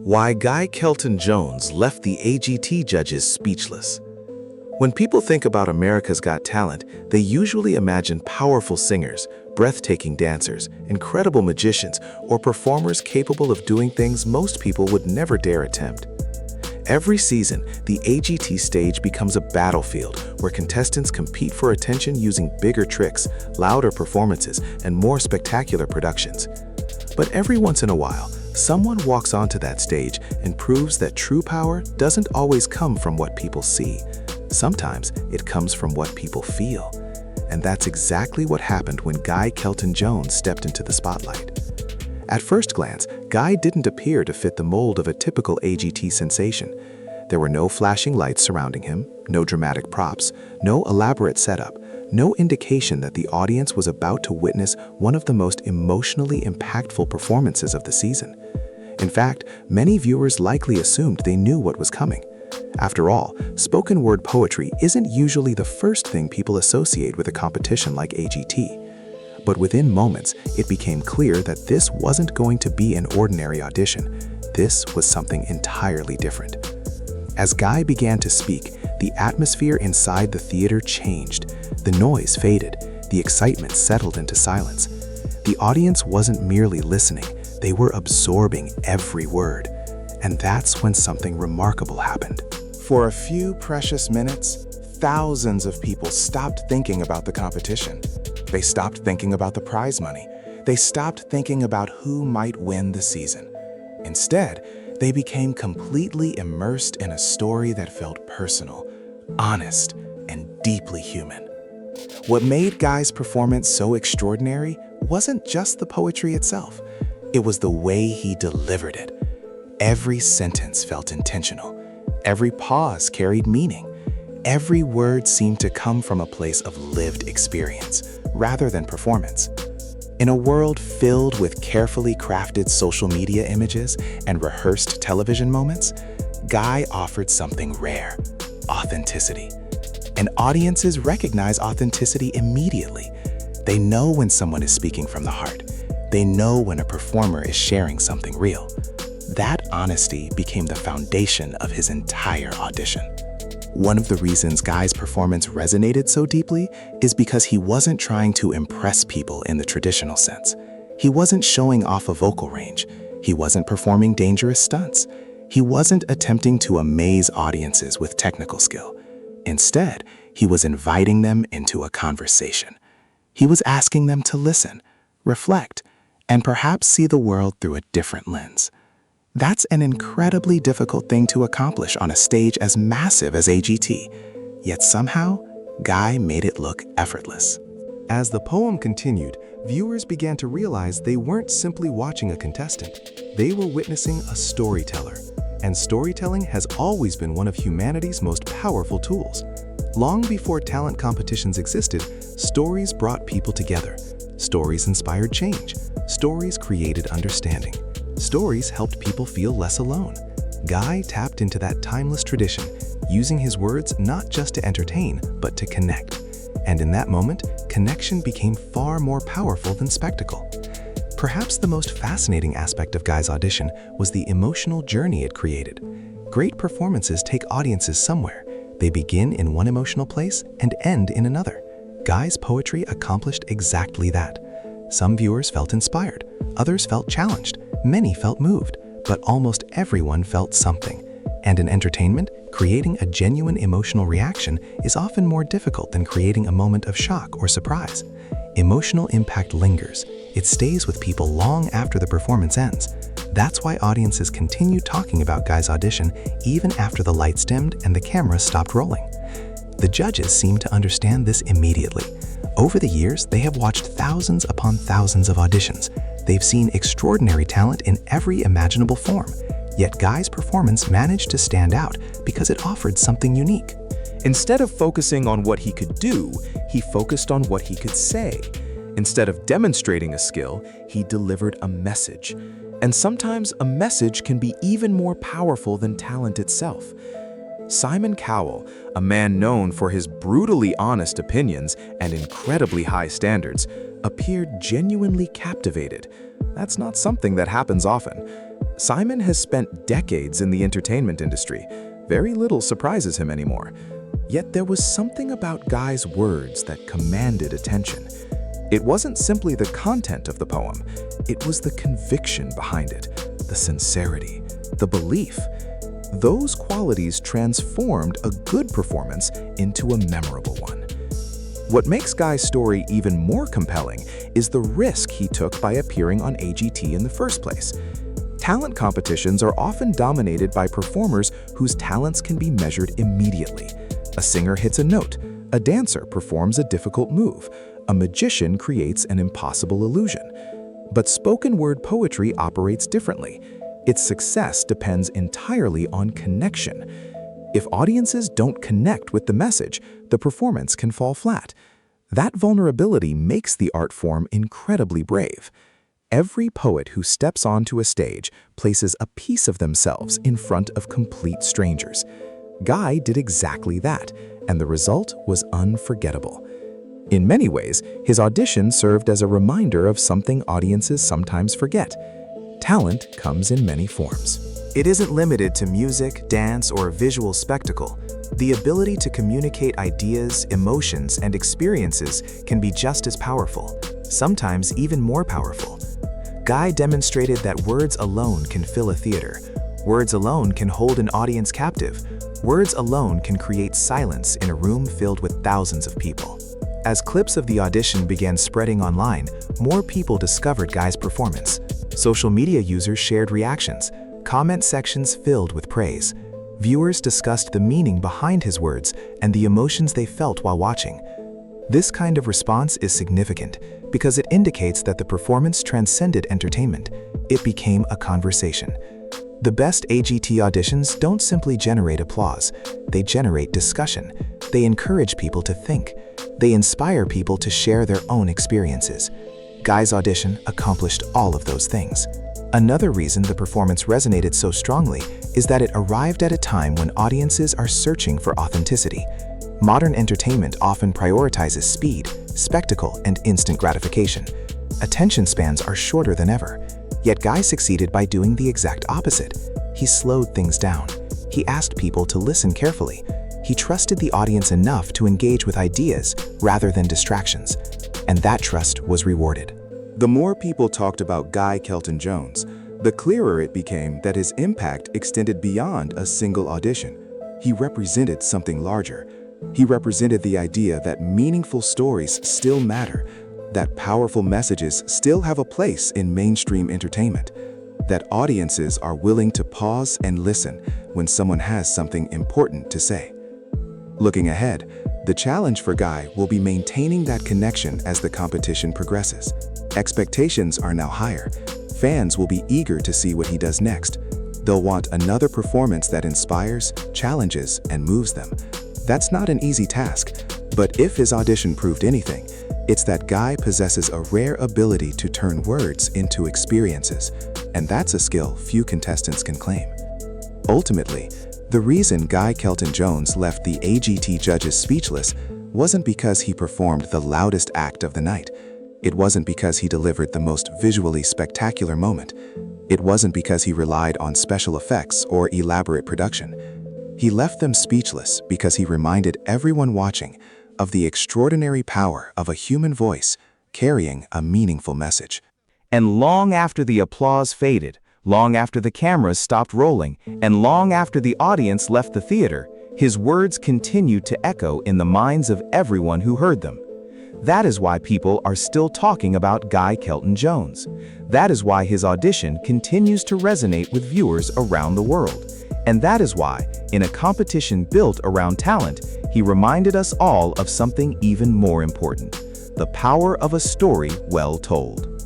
Why Guy Kelton Jones left the AGT judges speechless. When people think about America's Got Talent, they usually imagine powerful singers, breathtaking dancers, incredible magicians, or performers capable of doing things most people would never dare attempt. Every season, the AGT stage becomes a battlefield where contestants compete for attention using bigger tricks, louder performances, and more spectacular productions. But every once in a while, someone walks onto that stage and proves that true power doesn't always come from what people see. Sometimes it comes from what people feel. And that's exactly what happened when Guy Kelton Jones stepped into the spotlight. At first glance, Guy didn't appear to fit the mold of a typical AGT sensation. There were no flashing lights surrounding him, no dramatic props, no elaborate setup, no indication that the audience was about to witness one of the most emotionally impactful performances of the season. In fact, many viewers likely assumed they knew what was coming. After all, spoken word poetry isn't usually the first thing people associate with a competition like AGT. But within moments, it became clear that this wasn't going to be an ordinary audition. This was something entirely different. As Guy began to speak, the atmosphere inside the theater changed. The noise faded, the excitement settled into silence. The audience wasn't merely listening, they were absorbing every word. And that's when something remarkable happened. For a few precious minutes, thousands of people stopped thinking about the competition. They stopped thinking about the prize money. They stopped thinking about who might win the season. Instead, they became completely immersed in a story that felt personal, honest, and deeply human. What made Guy's performance so extraordinary wasn't just the poetry itself. It was the way he delivered it. Every sentence felt intentional. Every pause carried meaning. Every word seemed to come from a place of lived experience, rather than performance. In a world filled with carefully crafted social media images and rehearsed television moments, Guy offered something rare: authenticity. And audiences recognize authenticity immediately. They know when someone is speaking from the heart. They know when a performer is sharing something real. That honesty became the foundation of his entire audition. One of the reasons Guy's performance resonated so deeply is because he wasn't trying to impress people in the traditional sense. He wasn't showing off a vocal range. He wasn't performing dangerous stunts. He wasn't attempting to amaze audiences with technical skill. Instead, he was inviting them into a conversation. He was asking them to listen, reflect, and perhaps see the world through a different lens. That's an incredibly difficult thing to accomplish on a stage as massive as AGT. Yet somehow, Guy made it look effortless. As the poem continued, viewers began to realize they weren't simply watching a contestant. They were witnessing a storyteller. And storytelling has always been one of humanity's most powerful tools. Long before talent competitions existed, stories brought people together. Stories inspired change. Stories created understanding. Stories helped people feel less alone. Guy tapped into that timeless tradition, using his words not just to entertain, but to connect. And in that moment, connection became far more powerful than spectacle. Perhaps the most fascinating aspect of Guy's audition was the emotional journey it created. Great performances take audiences somewhere. They begin in one emotional place and end in another. Guy's poetry accomplished exactly that. Some viewers felt inspired, others felt challenged, many felt moved, but almost everyone felt something. And in entertainment, creating a genuine emotional reaction is often more difficult than creating a moment of shock or surprise. Emotional impact lingers. It stays with people long after the performance ends. That's why audiences continue talking about Guy's audition even after the lights dimmed and the camera stopped rolling. The judges seem to understand this immediately. Over the years, they have watched thousands upon thousands of auditions. They've seen extraordinary talent in every imaginable form. Yet Guy's performance managed to stand out because it offered something unique. Instead of focusing on what he could do, he focused on what he could say. Instead of demonstrating a skill, he delivered a message. And sometimes a message can be even more powerful than talent itself. Simon Cowell, a man known for his brutally honest opinions and incredibly high standards, appeared genuinely captivated. That's not something that happens often. Simon has spent decades in the entertainment industry. Very little surprises him anymore. Yet there was something about Guy's words that commanded attention. It wasn't simply the content of the poem, it was the conviction behind it, the sincerity, the belief. Those qualities transformed a good performance into a memorable one. What makes Guy's story even more compelling is the risk he took by appearing on AGT in the first place. Talent competitions are often dominated by performers whose talents can be measured immediately. A singer hits a note, a dancer performs a difficult move, a magician creates an impossible illusion. But spoken word poetry operates differently. Its success depends entirely on connection. If audiences don't connect with the message, the performance can fall flat. That vulnerability makes the art form incredibly brave. Every poet who steps onto a stage places a piece of themselves in front of complete strangers. Guy did exactly that, and the result was unforgettable. In many ways, his audition served as a reminder of something audiences sometimes forget. Talent comes in many forms. It isn't limited to music, dance, or visual spectacle. The ability to communicate ideas, emotions, and experiences can be just as powerful, sometimes even more powerful. Guy demonstrated that words alone can fill a theater. Words alone can hold an audience captive. Words alone can create silence in a room filled with thousands of people. As clips of the audition began spreading online, more people discovered Guy's performance. Social media users shared reactions, comment sections filled with praise. Viewers discussed the meaning behind his words and the emotions they felt while watching. This kind of response is significant because it indicates that the performance transcended entertainment. It became a conversation. The best AGT auditions don't simply generate applause. They generate discussion. They encourage people to think. They inspire people to share their own experiences. Guy's audition accomplished all of those things. Another reason the performance resonated so strongly is that it arrived at a time when audiences are searching for authenticity. Modern entertainment often prioritizes speed, spectacle, and instant gratification. Attention spans are shorter than ever. Yet Guy succeeded by doing the exact opposite. He slowed things down. He asked people to listen carefully. He trusted the audience enough to engage with ideas rather than distractions. And that trust was rewarded. The more people talked about Guy Kelton Jones, the clearer it became that his impact extended beyond a single audition. He represented something larger. He represented the idea that meaningful stories still matter, that powerful messages still have a place in mainstream entertainment, that audiences are willing to pause and listen when someone has something important to say. Looking ahead, the challenge for Guy will be maintaining that connection as the competition progresses. Expectations are now higher. Fans will be eager to see what he does next. They'll want another performance that inspires, challenges, and moves them. That's not an easy task, but if his audition proved anything, it's that Guy possesses a rare ability to turn words into experiences, and that's a skill few contestants can claim. Ultimately, the reason Guy Kelton Jones left the AGT judges speechless wasn't because he performed the loudest act of the night. It wasn't because he delivered the most visually spectacular moment. It wasn't because he relied on special effects or elaborate production. He left them speechless because he reminded everyone watching of the extraordinary power of a human voice carrying a meaningful message. And long after the applause faded, long after the cameras stopped rolling, and long after the audience left the theater, his words continued to echo in the minds of everyone who heard them. That is why people are still talking about Guy Kelton Jones. That is why his audition continues to resonate with viewers around the world. And that is why, in a competition built around talent, he reminded us all of something even more important: the power of a story well told.